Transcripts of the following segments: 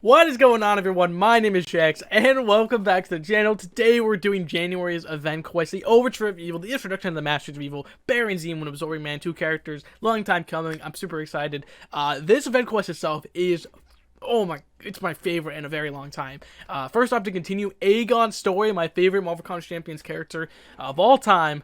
What is going on, everyone? My name is Jax, and welcome back to the channel. Today, we're doing January's event quest, the Overture of Evil, the introduction of the Masters of Evil, Baron Z, and Absorbing Man, two characters. Long time coming. I'm super excited. This event quest itself is, oh my, it's my favorite in a very long time. First off, to continue, Aegon's story, my favorite Marvel Comics Champions character of all time,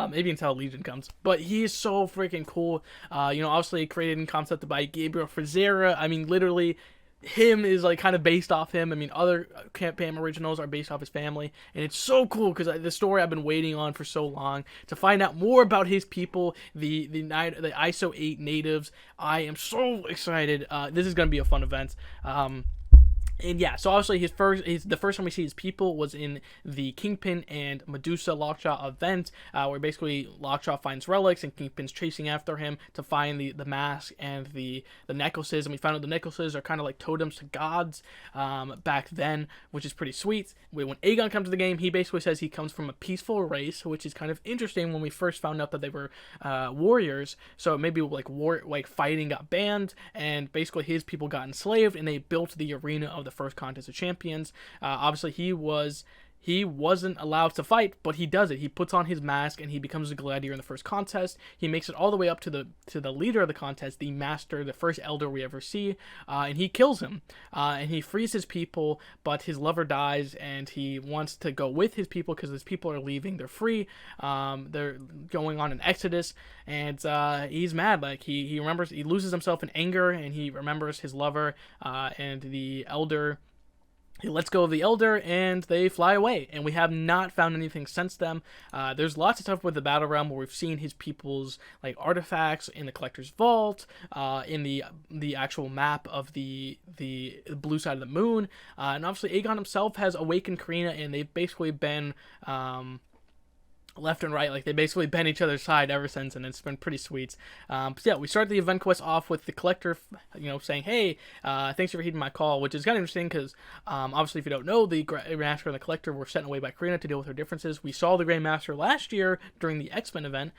maybe until Legion comes, but he is so freaking cool. Obviously created and concepted by Gabriel Frazera. I mean, literally, him is like kind of based off him. I mean, other Camp Pam originals are based off his family, and it's so cool because the story I've been waiting on for so long to find out more about his people, the ISO 8 natives. I am so excited. This is gonna be a fun event. And yeah, so obviously the first time we see his people was in the Kingpin and Medusa Lockjaw event, where basically Lockjaw finds relics and Kingpin's chasing after him to find the mask and the necklaces. And we found out the necklaces are kind of like totems to gods back then, which is pretty sweet. When Aegon comes to the game, he basically says he comes from a peaceful race, which is kind of interesting when we first found out that they were warriors. So maybe like fighting got banned, and basically his people got enslaved, and they built the arena of the first contest of champions. Obviously he wasn't allowed to fight, but he does it. He puts on his mask and he becomes a gladiator in the first contest. He makes it all the way up to the leader of the contest, the master, the first elder we ever see, and he kills him. And he frees his people, but his lover dies, and he wants to go with his people because his people are leaving. They're free. They're going on an exodus, and he's mad. Like he remembers, he loses himself in anger, and he remembers his lover and the elder. He lets go of the elder, and they fly away, and we have not found anything since then. There's lots of stuff with the battle realm where we've seen his people's like artifacts in the collector's vault, in the actual map of the blue side of the moon, and obviously Aegon himself has awakened Karina, and they've basically been left and right, like they basically been each other's side ever since, and it's been pretty sweet. So yeah, we start the event quest off with the collector, saying, "Hey, thanks for heeding my call," which is kind of interesting because obviously, if you don't know, the Grandmaster and the collector were sent away by Karina to deal with her differences. We saw the Grandmaster last year during the X-Men event,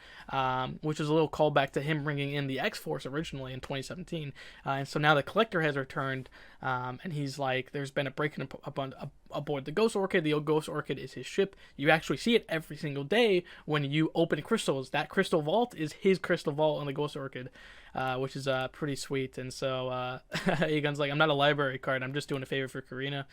which is a little callback to him bringing in the X-Force originally in 2017, and so now the collector has returned, and he's like, "There's been a break-in aboard the Ghost Orchid." The Ghost Orchid is his ship. You actually see it every single day when you open crystals. That crystal vault is his crystal vault on the Ghost Orchid, which is pretty sweet. And so Aegon's like, "I'm not a library card. I'm just doing a favor for Karina."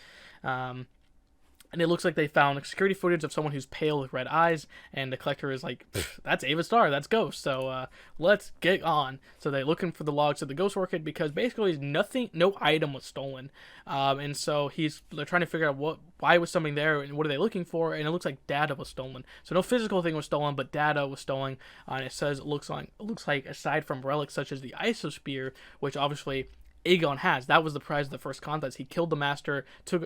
And it looks like they found security footage of someone who's pale with red eyes, and the collector is like, "That's Ava Starr, that's Ghost, so let's get on." So they're looking for the logs of the Ghost Orchid because basically no item was stolen, and so they're trying to figure out why was something there and what are they looking for, and it looks like data was stolen. So no physical thing was stolen, but data was stolen, and it says it looks like aside from relics such as the Isosphere, which obviously Aegon has. That was the prize of the first contest. He killed the master, took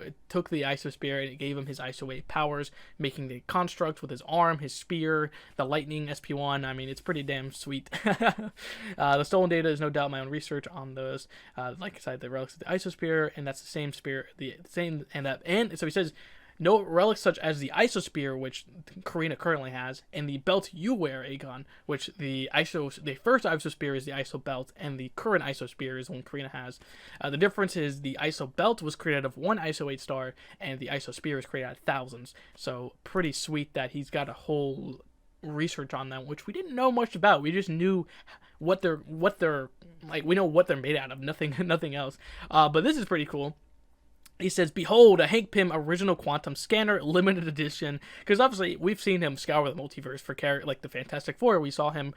the Isosphere, and it gave him his ISO 8 powers, making the construct with his arm, his spear, the lightning SP1. I mean, it's pretty damn sweet. The stolen data is no doubt my own research on those. Like I said, the relics of the Isosphere, and that's the same spear, and so he says, "No relics such as the Isosphere, which Karina currently has, and the belt you wear, Aegon, which the first Isosphere is the ISO belt, and the current Isosphere is the one Karina has. The difference is the ISO belt was created out of one ISO 8 star, and the Isosphere is created out of thousands. So pretty sweet that he's got a whole research on them, which we didn't know much about. We just knew what they're like. We know what they're made out of. Nothing else. But this is pretty cool. He says, "Behold, a Hank Pym original quantum scanner, limited edition." Because obviously, we've seen him scour the multiverse for like the Fantastic Four. We saw him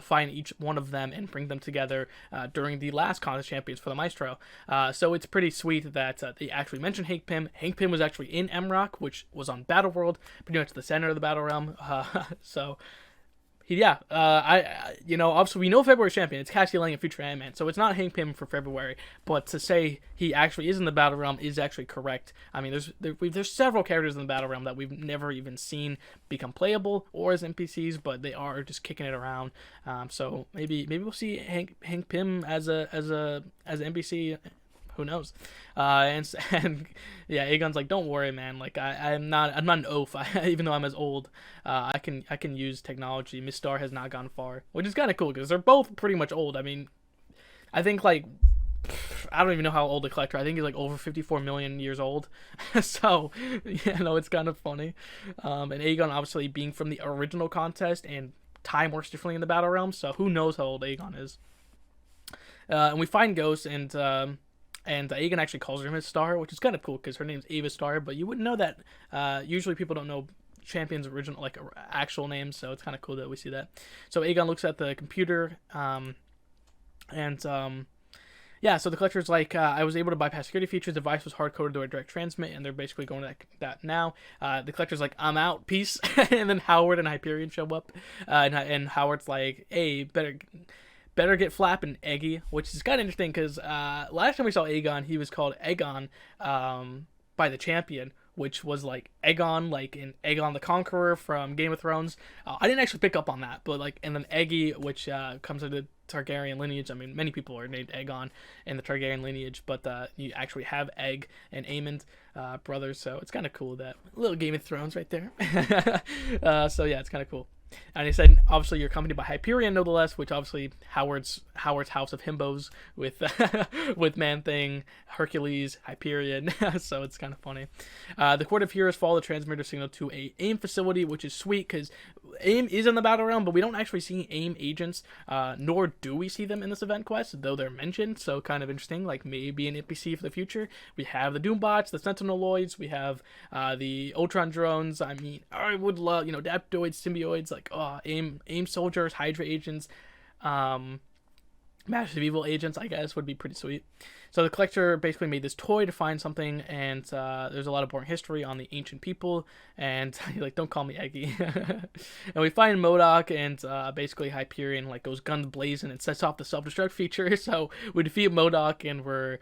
find each one of them and bring them together during the last Contest Champions for the Maestro. So it's pretty sweet that they actually mentioned Hank Pym. Hank Pym was actually in Emrock, which was on Battleworld, pretty much the center of the battle realm. So yeah, obviously we know February champion. It's Cassie Lang and Future Ant-Man, so it's not Hank Pym for February. But to say he actually is in the battle realm is actually correct. I mean, there's several characters in the battle realm that we've never even seen become playable or as NPCs, but they are just kicking it around. So maybe we'll see Hank Pym as an NPC. Who knows? And yeah, Aegon's like, "Don't worry, man. Like I'm not an oaf. Even though I'm as old, I can use technology. Miss Star has not gone far," which is kind of cool because they're both pretty much old. I mean, I think like I don't even know how old the collector. I think he's like over 54 million years old. So, it's kind of funny. And Aegon obviously being from the original contest, and time works differently in the battle realm. So who knows how old Aegon is? And we find Ghost, and Aegon actually calls her his Star, which is kind of cool because her name's Ava Star. But you wouldn't know that. Usually people don't know champions' original actual names, so it's kind of cool that we see that. So Aegon looks at the computer, and yeah, so the collector's like, I was able to bypass security features. The device was hard coded to a direct transmit, and they're basically going to that now. The collector's like, I'm out, peace. And then Howard and Hyperion show up, and Howard's like, hey, better get Flap and Eggy, which is kind of interesting because last time we saw Aegon, he was called Aegon by the champion, which was like Aegon, like in Aegon the Conqueror from Game of Thrones. I didn't actually pick up on that, but like, and then Eggy, which comes into Targaryen lineage. I mean, many people are named Aegon in the Targaryen lineage, but you actually have Egg and Aemond brothers, so it's kind of cool, that little Game of Thrones right there. So yeah, it's kind of cool. And he said, obviously, you're accompanied by Hyperion, nonetheless, which obviously Howard's House of Himbos with with Man-Thing, Hercules, Hyperion. So it's kind of funny. The Court of Heroes follow the transmitter signal to a AIM facility, which is sweet because AIM is in the battle realm, but we don't actually see AIM agents, nor do we see them in this event quest, though they're mentioned. So kind of interesting, like maybe an NPC for the future. We have the Doombots, the Sentinelloids, we have the Ultron drones. I mean, I would love, Daptoids, Symbioids, like AIM soldiers, Hydra agents, Massive Evil agents, I guess, would be pretty sweet. So the collector basically made this toy to find something, and there's a lot of boring history on the ancient people, and like, don't call me Eggy. And we find MODOK, and basically Hyperion like goes guns blazing and sets off the self-destruct feature. So we defeat MODOK, and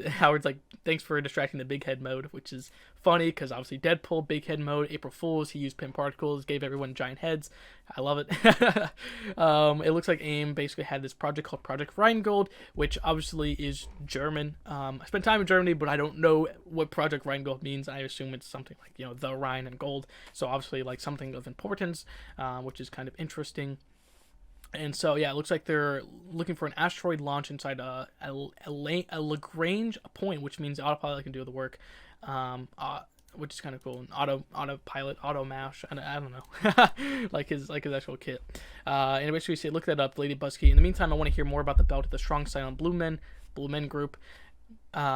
Howard's like, thanks for distracting the big head mode, which is funny because obviously Deadpool, big head mode, April Fools, he used pin particles, gave everyone giant heads. I love it. It looks like AIM basically had this project called Project Rheingold, which obviously is German. I spent time in Germany, but I don't know what Project Rheingold means. I assume it's something like, the Rhine and gold. So obviously like something of importance, which is kind of interesting. And so, yeah, it looks like they're looking for an asteroid launch inside a Lagrange point, which means the autopilot can do the work, which is kind of cool. An autopilot, auto mash, and I don't know, like his actual kit. And basically, we say, look that up, Lady Busky. In the meantime, I want to hear more about the belt of the strong silent Blue Men group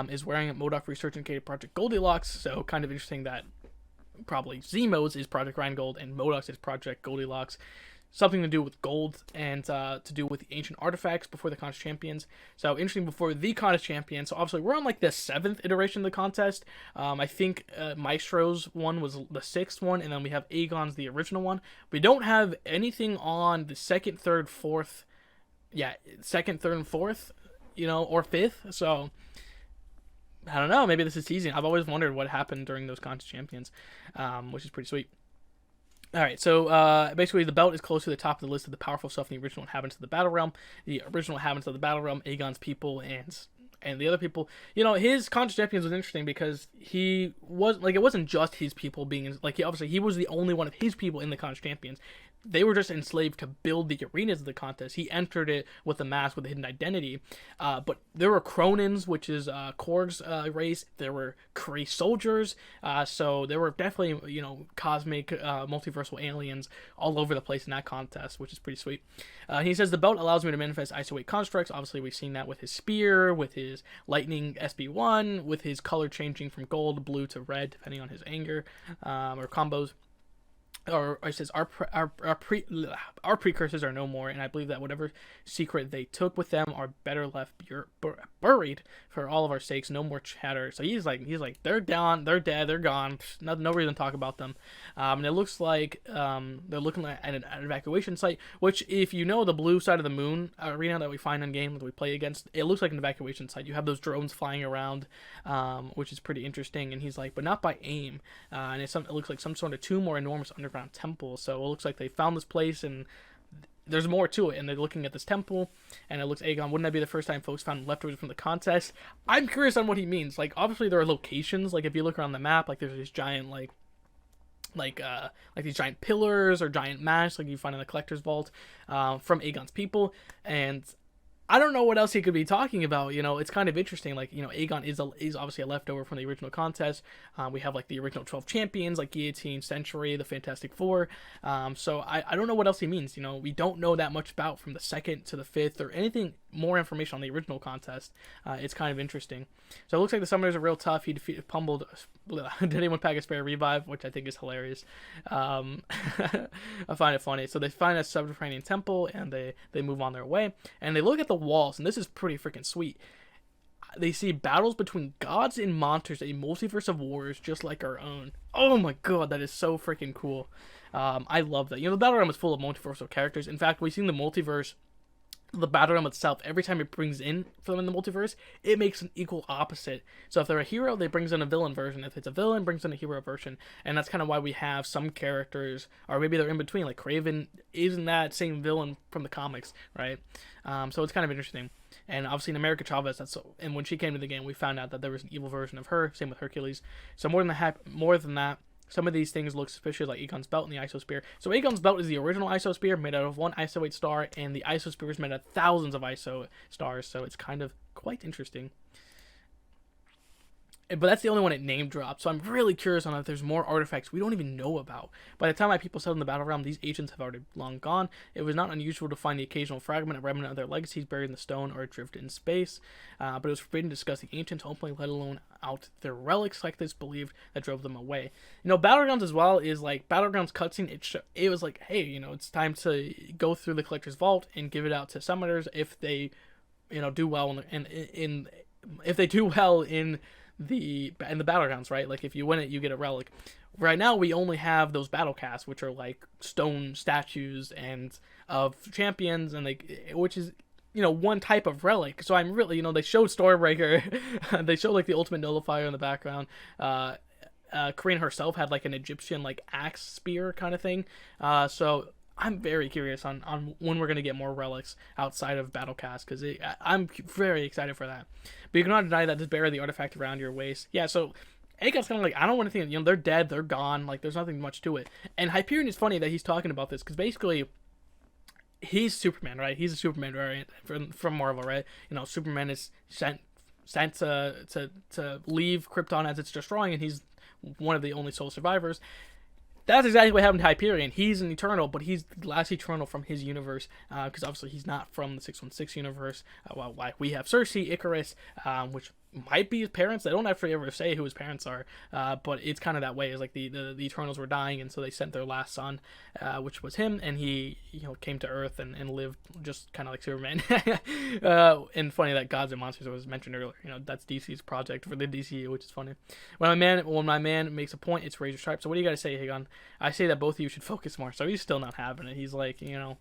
is wearing a MODOK research indicated Project Goldilocks. So kind of interesting that probably Zemo's is Project Rheingold and MODOK's is Project Goldilocks. Something to do with gold and to do with the ancient artifacts before the Contest Champions. So interesting, before the Contest Champions. So obviously we're on like the 7th iteration of the contest. I think Maestro's one was the 6th one, and then we have Aegon's the original one. We don't have anything on the 2nd, 3rd, 4th. Yeah, 2nd, 3rd, and 4th, or 5th. So I don't know. Maybe this is teasing. I've always wondered what happened during those Contest Champions, which is pretty sweet. All right, so basically the belt is close to the top of the list of the powerful stuff in the original inhabitants of the battle realm. The original inhabitants of the battle realm, Aegon's people, and the other people. His Contest Champions was interesting because he was like, it wasn't just his people being like, he was the only one of his people in the Contest Champions. They were just enslaved to build the arenas of the contest. He entered it with a mask with a hidden identity. But there were Cronins, which is Korg's race. There were Kree soldiers. So there were definitely, cosmic, multiversal aliens all over the place in that contest, which is pretty sweet. He says, the belt allows me to manifest isolate constructs. Obviously, we've seen that with his spear, with his lightning SB1, with his color changing from gold, blue to red, depending on his anger or combos. Or it says our precursors are no more, and I believe that whatever secret they took with them are better left buried for all of our sakes. No more chatter. So he's like they're down, they're dead, they're gone. No reason to talk about them. And it looks like they're looking at an evacuation site, which if you know the blue side of the moon arena that we find in game that we play against, it looks like an evacuation site. You have those drones flying around, which is pretty interesting. And he's like, but not by AIM. And it looks like some sort of tomb or enormous underground temple. So it looks like they found this place and there's more to it, and they're looking at this temple, and it looks, Aegon, wouldn't that be the first time folks found leftovers from the contest? I'm curious on what he means. Like, obviously there are locations, like if you look around the map, like there's these giant like these giant pillars or giant masks like you find in the collector's vault from Aegon's people, and I don't know what else he could be talking about. It's kind of interesting. Like, Aegon is obviously a leftover from the original contest. We have like the original 12 champions, like Guillotine, Century, the Fantastic Four. So I don't know what else he means. We don't know that much about from the second to the fifth or anything more information on the original contest. It's kind of interesting. So it looks like the Summoners are real tough. He pummeled did anyone pack a spare revive, which I think is hilarious. I find it funny. So they find a subterranean temple and they move on their way, and they look at the walls, and this is pretty freaking sweet. They see battles between gods and monsters, a multiverse of wars just like our own. Oh my god, that is so freaking cool. I love that. The battle realm is full of multiversal characters. In fact, we've seen the multiverse, the battle realm itself, every time it brings in for them in the multiverse, it makes an equal opposite. So if they're a hero, they brings in a villain version. If it's a villain, brings in a hero version. And that's kind of why we have some characters, or maybe they're in between, like Craven isn't that same villain from the comics, right? So it's kind of interesting. And obviously in America Chavez, and when she came to the game, we found out that there was an evil version of her. Same with Hercules. So more than that, some of these things look suspicious, like Aegon's belt and the Iso Spear. So Aegon's belt is the original Iso Spear, made out of one Iso 8 star, and the Iso Spear is made out of thousands of Iso stars, so it's kind of quite interesting. But that's the only one it name dropped, so I'm really curious on if there's more artifacts we don't even know about. By the time my people settled in the battle realm, these ancients have already long gone. It was not unusual to find the occasional fragment, a remnant of their legacies buried in the stone or adrift in space, but it was forbidden to discuss the ancients openly, let alone out their relics, like this believed that drove them away. Battlegrounds as well is like Battlegrounds cutscene. It was like, hey, it's time to go through the collector's vault and give it out to summoners if they, do well in if they do well in the battlegrounds, right? Like if you win it, you get a relic. Right now we only have those battle casts, which are like stone statues and of champions, and which is one type of relic. So I'm really, they showed Stormbreaker, they showed like the ultimate nullifier in the background. Karina herself had like an Egyptian like axe spear kind of thing. So I'm very curious on when we're going to get more relics outside of Battlecast, because I'm very excited for that. But you cannot deny that just bear the artifact around your waist. Yeah, so Aegon's kind of like, I don't want to think, they're dead, they're gone, like there's nothing much to it. And Hyperion is funny that he's talking about this, because basically he's Superman, right? He's a Superman variant from Marvel, right? Superman is sent to leave Krypton as it's destroying, and he's one of the only sole survivors. That's exactly what happened to Hyperion. He's an Eternal, but he's the last Eternal from his universe, because obviously he's not from the 616 universe. Like we have Cersei, Icarus, which might be his parents. They don't actually ever say who his parents are, but it's kind of that way. It's like the Eternals were dying, and so they sent their last son, which was him, and he came to Earth and lived just kind of like Superman. And funny that Gods and Monsters was mentioned earlier. That's DC's project for the DCU, which is funny. When my man makes a point, it's razor sharp. So what do you got to say, Aegon? I say that both of you should focus more. So he's still not having it. He's like, And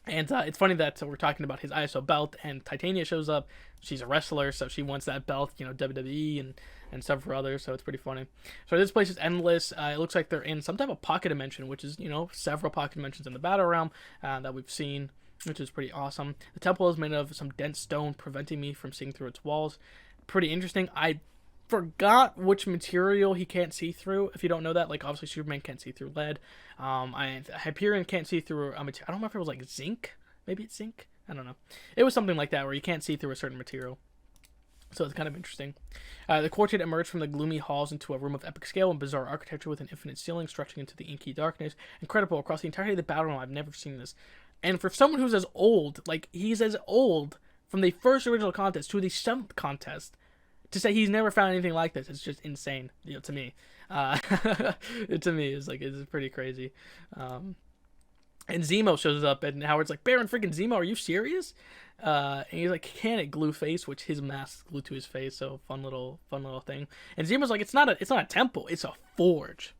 it's funny that we're talking about his ISO belt, and Titania shows up. She's a wrestler, so she wants that belt, WWE and several others, so it's pretty funny. So this place is endless. It looks like they're in some type of pocket dimension, which is, several pocket dimensions in the battle realm that we've seen, which is pretty awesome. The temple is made of some dense stone, preventing me from seeing through its walls. Pretty interesting. I forgot which material he can't see through. If you don't know that, like obviously Superman can't see through lead. Hyperion can't see through a material. I don't know if it was like zinc. Maybe it's zinc. I don't know. It was something like that where you can't see through a certain material. So it's kind of interesting. The quartet emerged from the gloomy halls into a room of epic scale and bizarre architecture with an infinite ceiling stretching into the inky darkness. Incredible. Across the entirety of the battle room, I've never seen this. And for someone who's as old, like he's as old from the first original contest to the 7th contest, to say he's never found anything like this, it's just insane, to me. To me, it's pretty crazy. And Zemo shows up, and Howard's like, Baron freaking Zemo, are you serious? And he's like, can it glue face, which his mask glued to his face, so fun little thing. And Zemo's like, it's not a temple, it's a forge.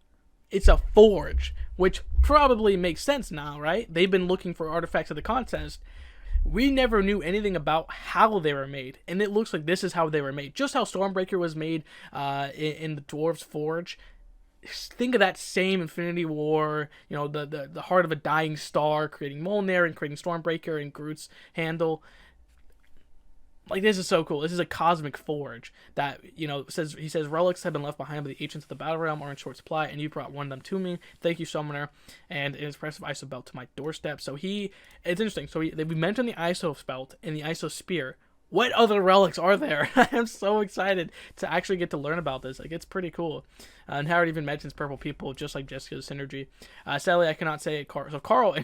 It's a forge, which probably makes sense now, right? They've been looking for artifacts of the contest. We never knew anything about how they were made, and it looks like this is how they were made. Just how Stormbreaker was made in the Dwarves' Forge. Think of that same Infinity War, the heart of a dying star, creating Mjolnir and creating Stormbreaker and Groot's handle. Like, this is so cool. This is a cosmic forge that, he says relics have been left behind by the ancients of the battle realm are in short supply, and you brought one of them to me. Thank you, summoner. And an impressive iso belt to my doorstep. So it's interesting. So we mentioned the iso belt and the iso spear. What other relics are there? I am so excited to actually get to learn about this. Like, it's pretty cool. And Howard even mentions purple people, just like Jessica's synergy. Sadly, I cannot say it. So Carl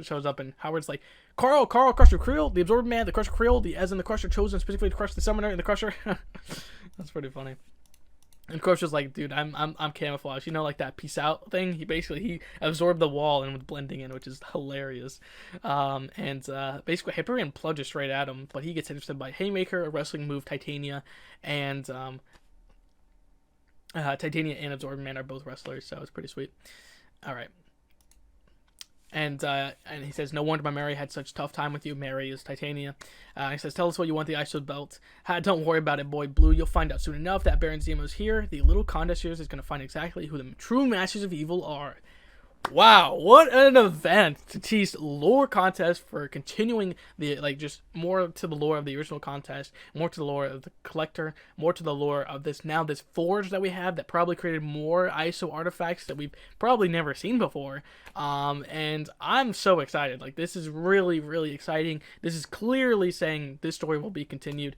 shows up, and Howard's like, Carl, Crusher Creel, the Absorbed Man, the Crusher Creel, as in the Crusher chosen specifically to crush the Summoner and the Crusher. That's pretty funny. And Crusher's like, dude, I'm camouflaged. Like that peace out thing. He absorbed the wall and was blending in, which is hilarious. Basically Hyperion plunges straight at him, but he gets interested by Haymaker, a wrestling move, Titania, and Titania and Absorbed Man are both wrestlers, so it's pretty sweet. All right. And he says, no wonder my Mary had such tough time with you. Mary is Titania. He says, tell us what you want the ISO belt. Don't worry about it, boy Blue. You'll find out soon enough that Baron Zemo's here. The little contest here is going to find exactly who the true masters of evil are. Wow, what an event to tease lore contest for continuing the, just more to the lore of the original contest, more to the lore of the collector, more to the lore of this forge that we have that probably created more ISO artifacts that we've probably never seen before. And I'm so excited. Like, this is really, really exciting. This is clearly saying this story will be continued,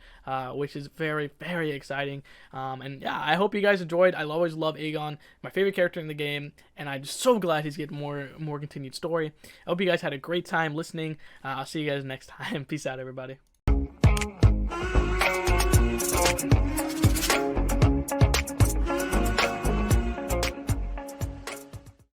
which is very, very exciting. And yeah, I hope you guys enjoyed. I always love Aegon, my favorite character in the game, and I'm just so glad he's getting more continued story. I hope you guys had a great time listening. I'll see you guys next time. Peace out, everybody.